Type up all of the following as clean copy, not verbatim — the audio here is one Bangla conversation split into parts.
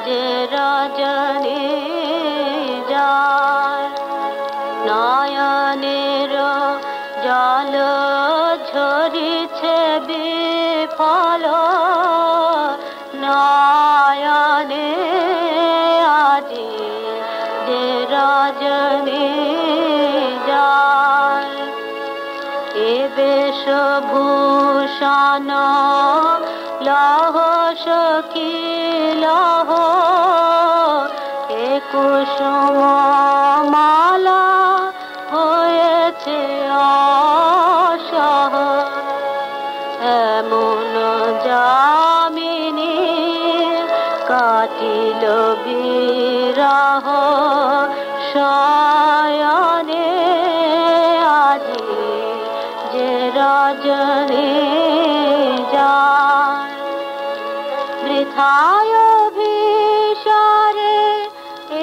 যে রজনী যায় নয়নের জল ঝরিছে বিফল নয়নে আজি যে রজনী যায় এ বেশভূষণ লহ সখী লহ এ কুসুম মালা হয়েছে অসহ এমন যামিনী কাটিল বিরহ শয়নে আজি যে রজনী যায় বৃথায় অভিসারে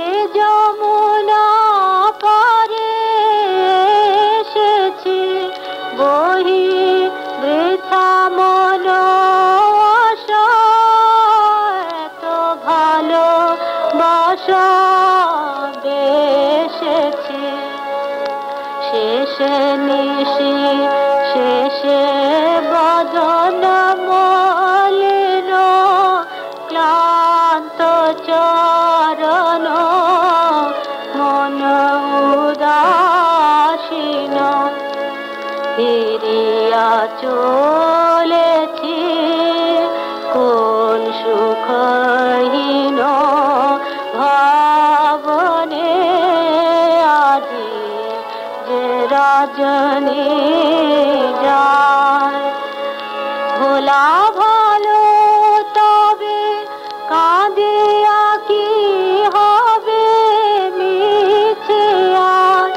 এ যমুনা পারে এসেছি বহি বৃথা মন এত ভালো বাসা বেসেছি শেষে নিশি শেষে বদন মলিন ক্লান্ত চরণ মন উদাসীন ফিরিয়া চলেছি কোন সুখহীন ভাবনে আজি যে রজনী যায় ভোলা ভালো তবে কাঁদিয়া কি হবে মিছে আর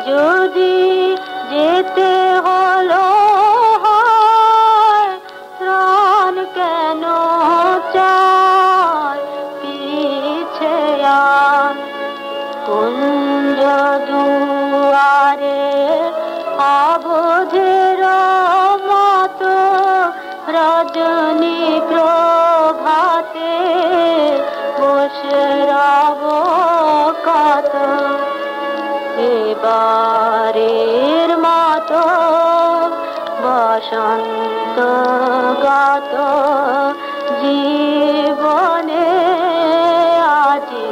যদি যেতে হলো হয় প্রাণ কেন চায় পিছে আর কুঞ্জ দুয়ারে অবধের মতো রজনী প্রভাতে বসে রব কত এবারের মতো বসন্ত গত জীবনে আজি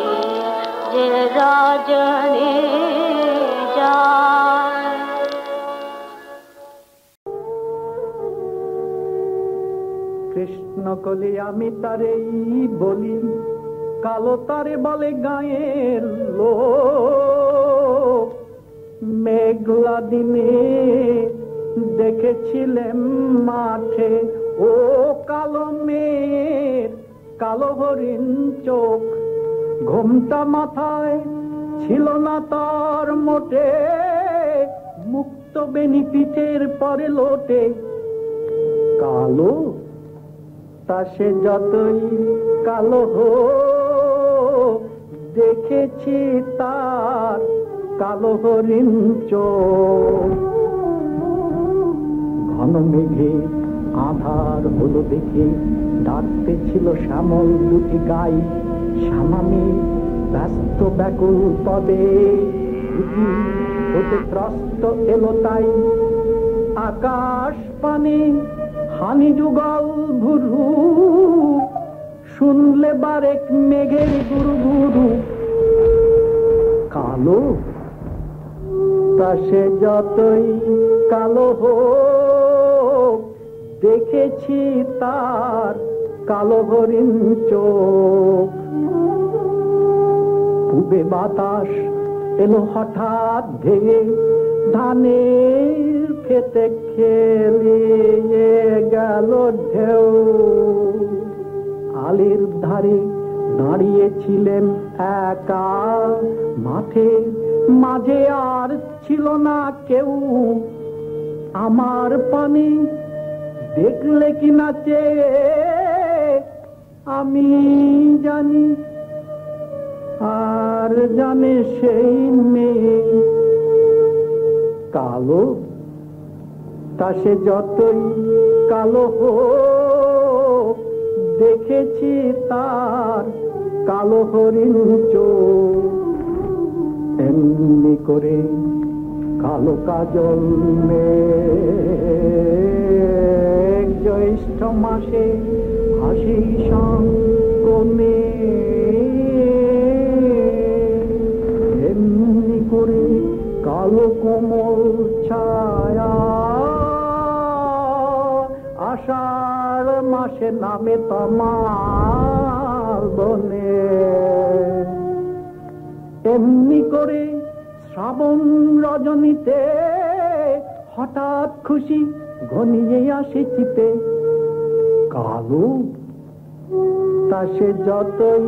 যে রজনী যায় কৃষ্ণ কলি আমি তারেই বলি কালো তারে বলে গায়ের লোক মেঘলা দিনে দেখেছিলেন মাঠে ও কালো মেয়ের কালো হরিণ চোখ ঘোমটা মাথায় ছিল না তার মোটে মুক্ত বেনি পিঠের পরে লোটে কালো তা সে যতই কালো হোক দেখেছি তার কালো হরিণ চোখ ঘন মেঘে আধার হলো দেখে ডাকতে ছিল শ্যামল দুটি গাই শ্যামামি ব্যস্ত ব্যাকুল পদে হতে ত্রস্ত এলো তাই আকাশ পানে হানি যুগল ভুরু শুনলে বারেক মেঘের গুরু গুরু কালো তা সে যতই কালো হোক দেখেছি তার কালো হরিণ চোখ পূবে বাতাস এলো হঠাৎ ধেয়ে ধানের খেতে খেলিয়ে গেল ঢেউ আলির ধারে দাঁড়িয়েছিলেন একা মাঠে মাঝে আর ছিল না কেউ আমার পানি দেখলে কি নাচে আমি জানি আর জানে সেই মেয়ে কালো তা সে যতই কালো হোক দেখেছি তার কালো হরিণ চোখ, এমনি করে কালো কাজল মেঘ, জ্যৈষ্ঠ মাসে হাসি কমে, এমনি করে কালো কোমল ছায়া আষাঢ় মাসে নামে তমাল বনে। এমনি করে শ্রাবণ রজনীতে হঠাৎ খুশি ঘনিয়ে আসে চিতে। কালো তা সে যতই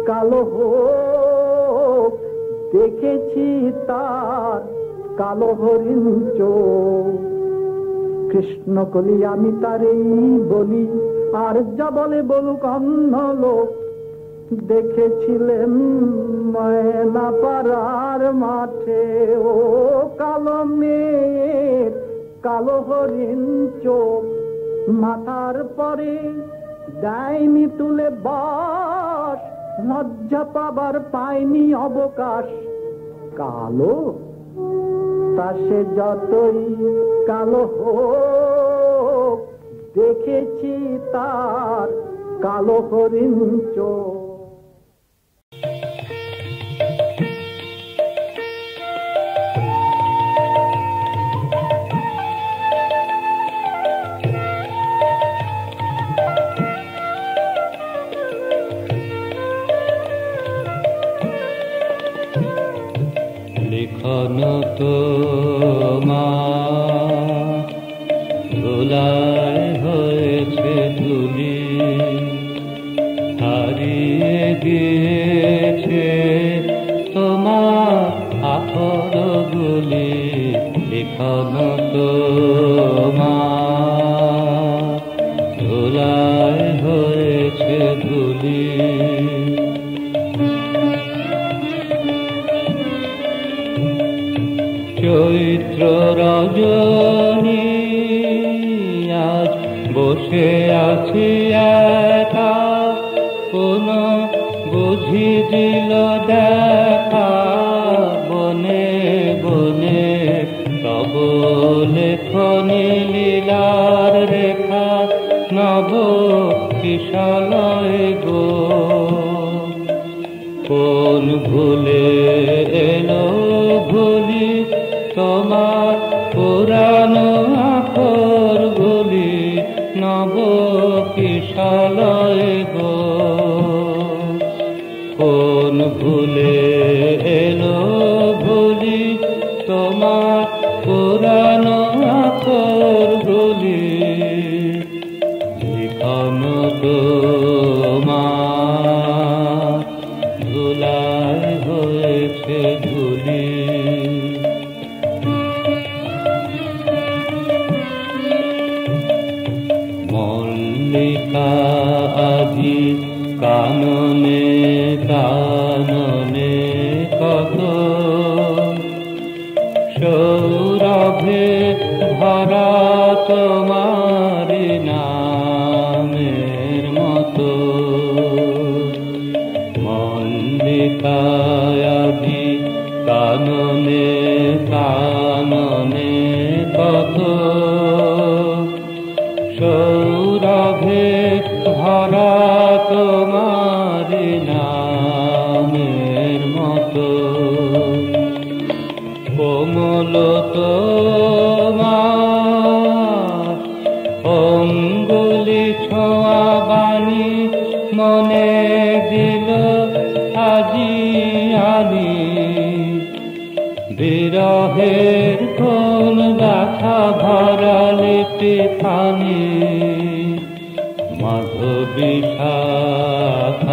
কালো হোক, দেখেছি তার কালো হরিণ চোখ। কৃষ্ণ কলি আমি তারেই বলি, আর যা বলে বলুক অন্য লোক। দেখেছিলেন ময়না পাড়ার মাঠে ও কালো মেয়ের কালো হরিণ চোখ। মাথার পরে দেয়নি তুলে বাস, লজ্জা পাবার পায়নি অবকাশ। কালো তা সে যতই কালো হোক, দেখেছি তার কালো হরিণ চোখ। লিখন তোমার ধুলায় হয়েছে ধুলি, হারিয়ে গিয়েছে তোমার আখরগুলি। লিখন তোমার ধুলায় হয়েছে ধুলি। চৈত্র রজনী আজ বসে আছি একা, কোন বুঝি দিল দেখা বনে বনে। তব লেখনী লীলার রেখা নব কিশলয় গো। কোন ভুলে এলো ভুলি তোমার পুরানো আখর গুলি, নব কিশলয় গো। কোন ভুলে এলো ভুলি তোমার পুরানো আখর গুলি। লিখন তোমার ধুলায় হয়েছে ধুলি। মল্লিকা আজি কাননে কাননে কত, সৌরভে ভরা তোমার নামের মতো। মল্লিকা আজি কাননে কাননে কত, সৌরভে ভরা তোমার নামের মতো। কোমল তোমার অঙ্গুলি ছোঁয়া বাণী, মনে দিল আজি আনি। বিরহের কোন ব্যথা ভরা লিপি খানি, মাধবী শাখায়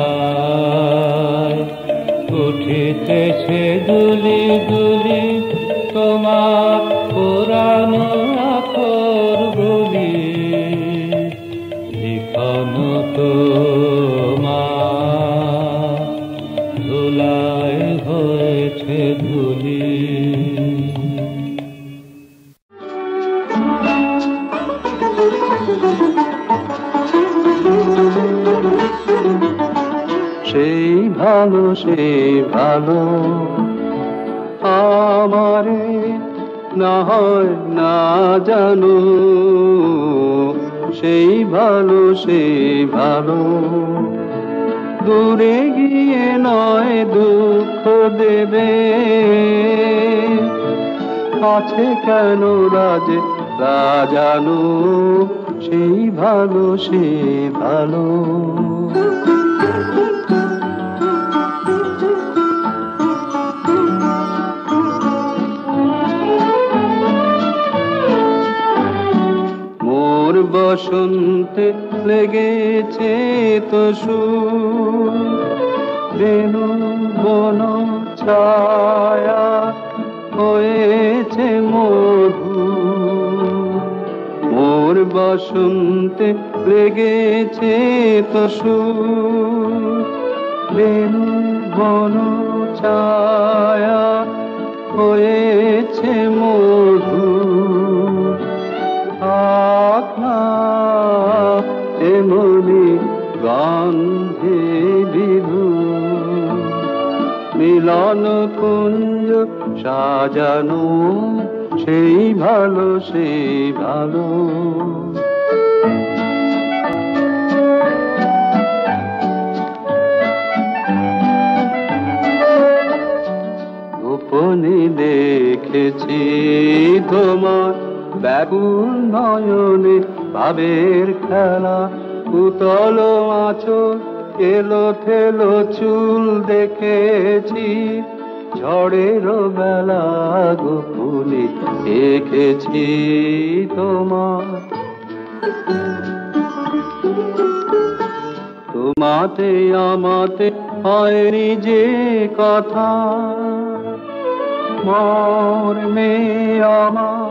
উঠিতেছে দুলি দুলি তোমার পুরানো আখর গুলি। লিখন তোমার ধুলায় হয়েছে ধুলি। সেই ভালো আমারে না হয় না জানো, সেই ভালো দূরে গিয়ে নয় দুঃখ দেবে, আছে কেন রাজানো, সেই ভালো মোর বসন্তে লেগেছে তো সুর, বেনু বন ছায়া হয়েছে মধু, মোর বসন্তে লেগেছে তো সুর, বেনু বন ছায়া হয়েছে মধু, আপনা এমনি গন্ধে বিধু, মিলন কুঞ্জ সাজানো, সেই ভালো গোপনে দেখেছি তোমার ব্যাকুল নয়নে ভাবের খেলা, উতল আঁচল এলো থেলো চুল দেখেছি, ঝড়ের বেলা গোপনে দেখেছি তোমাতে আমাতে হয়নি যে কথা, মর্মে আমার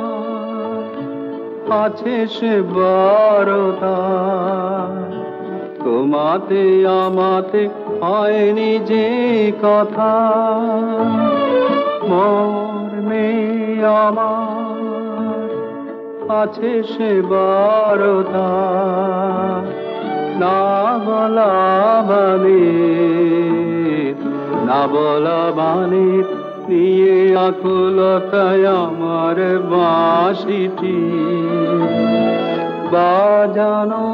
আছে সে বারতা, তোমাতে আমাতে হয়নি যে কথা, মর্মে আমার আছে সে বারতা, না বলা বাণী নিয়ে আকুলতায় আমার বাঁশিটি বাজানো,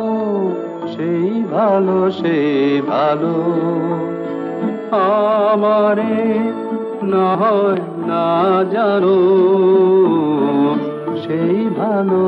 সেই ভালো আমারে না হয় না জানো, সেই ভালো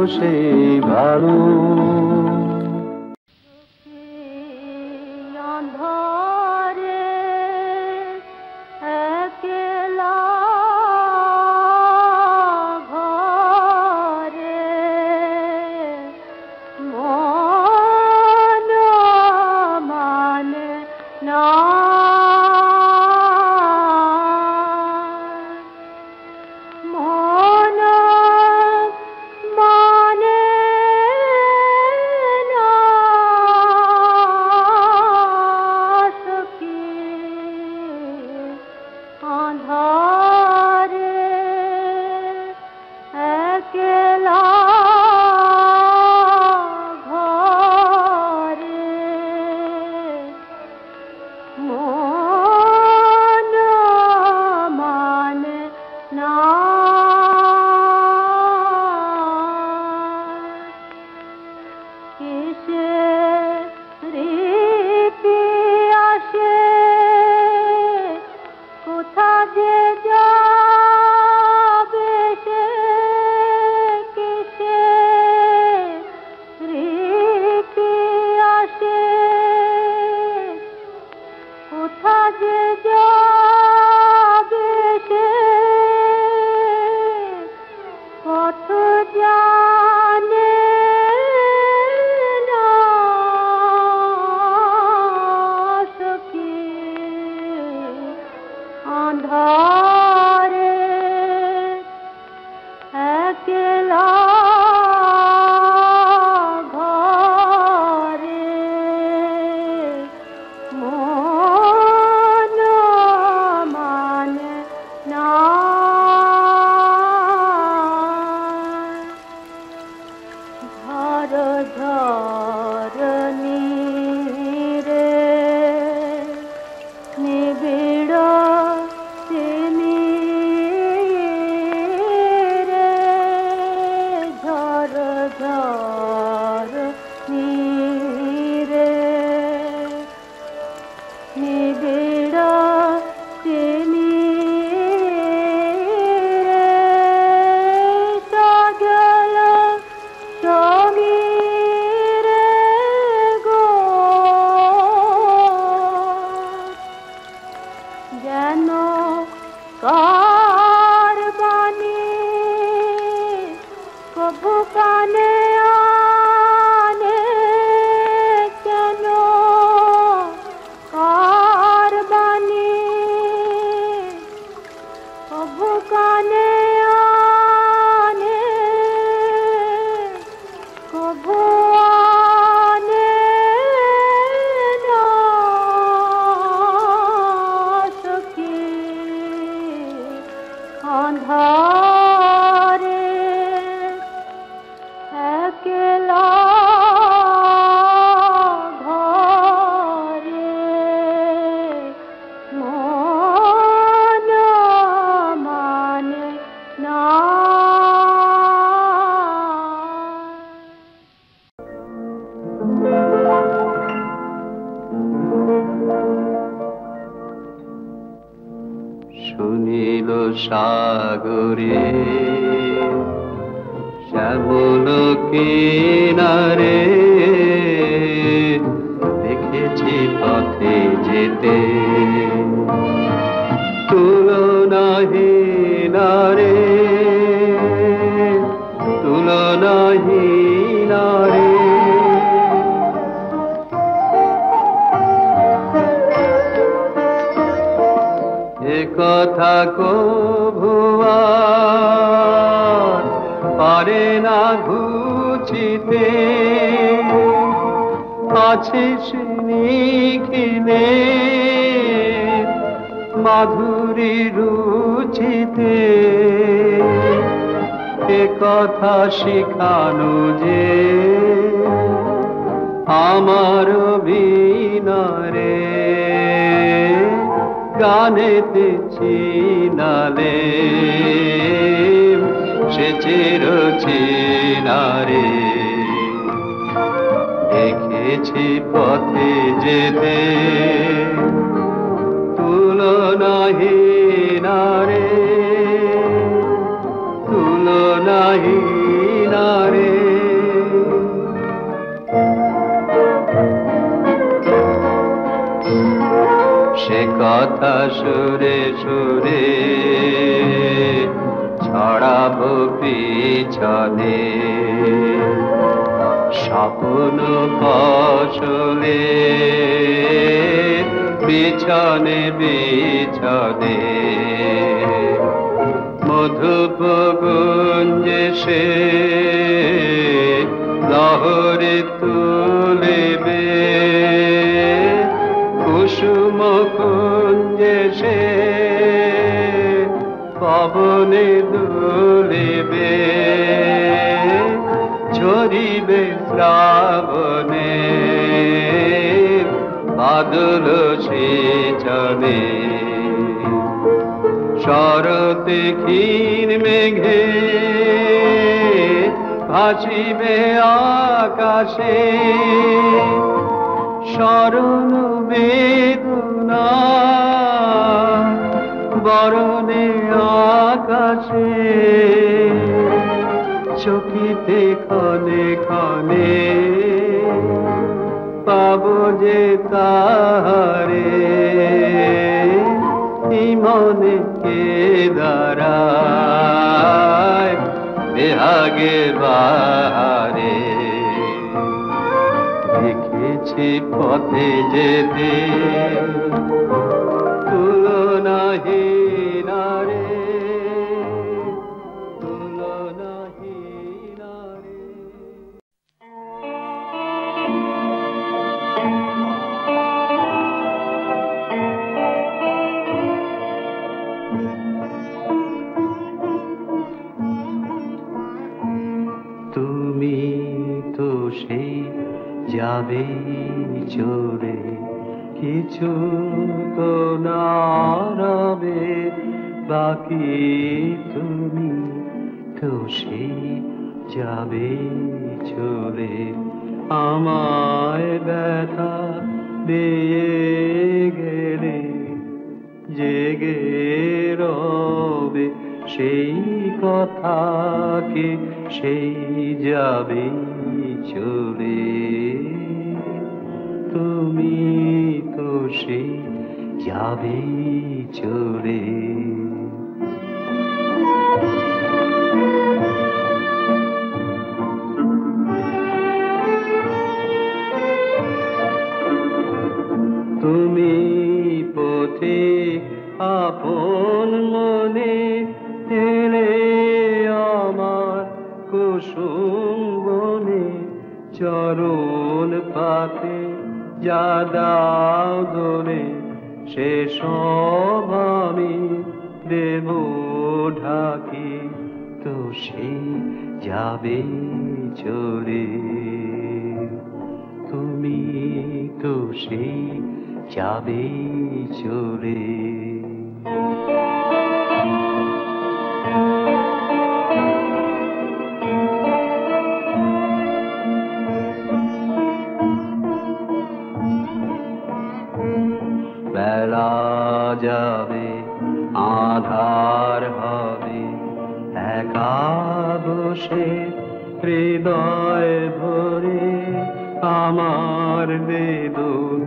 যেন কার বাণী কবু কানে আনে, কেন কার বাণী কবু কানে আনে, কবু আনে না সখী। আঁধারে একলা ঘরে মন মানে না। শুনিল সাগরে শ্যামল কিনারে, দেখেছি পথে যেতে তুলনাহীন রে, তুলনাহীন রে। কথা কভু আর পারে না ঘুচিতে, আছে সে নিখিলে মাধুরী রুচিতে। এ কথা শিখানো যে আমার বিনারে, গানেতে চিনালে সে চির চিনারে। দেখেছি পথে যেতে তুলনাহীন রে, তুলনাহীন রে। সে কথা সুরে সুরে ছড়াবো পিছনে, স্বপ্ন ফসলে পিছনে পিছনে। মধুপ গুঞ্জে সে লহরে তুলিবে, কুসুম কুঞ্জে সে পবনে দুলিবে, ঝরিবে শ্রাবণে বাদল সেচনে। শরতে ক্ষীণ মেঘে ভাসিবে আকাশে, স্মরণ বেদনা বরণে আকাশে। চকিতে ক্ষণে ক্ষণে পাব যে তাহারে, মনে কে দাঁড়ায় বেহাগে বাহারে। দেখেছি পথে যেতে তুলনাহীন রে, তুলনাহীন রে। তুমি তো সেই যাবে চলে, কিছু তো না রবে বাকি। তুমি তো সেই যাবে চলে, আমায় ব্যথা দিয়ে গেলে জেগে রবে সেই কথাকে, সেই যাবে চলে। তুমি তো সেই যাবে চলে। তুমি পথে আপন মনে এলে আমার কুসুম বনে, চরণ পাতে যা দাও দোলে সে সব আমি দেব ঢাকি, তো সে যাবে চলে। তুমি তো সেই যাবে চলে। বেলা যাবে আধার হবে, একা বসে হৃদয় ভরে আমার বেদন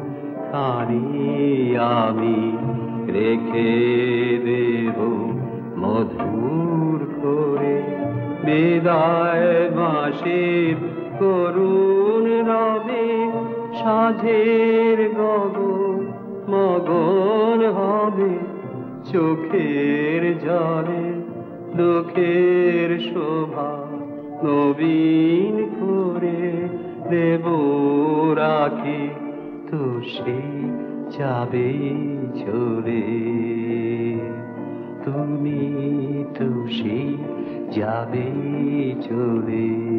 খানি আমি রেখে দেব মধুর করে। বিদায় বাঁশির করুণ রবে সাঁঝের গগন মগন হবে, চোখের জলে দুঃখের শোভা নবীন করে দেব রাখি, তো সে যাবে চলে। তুমি তো সে যাবে চলে।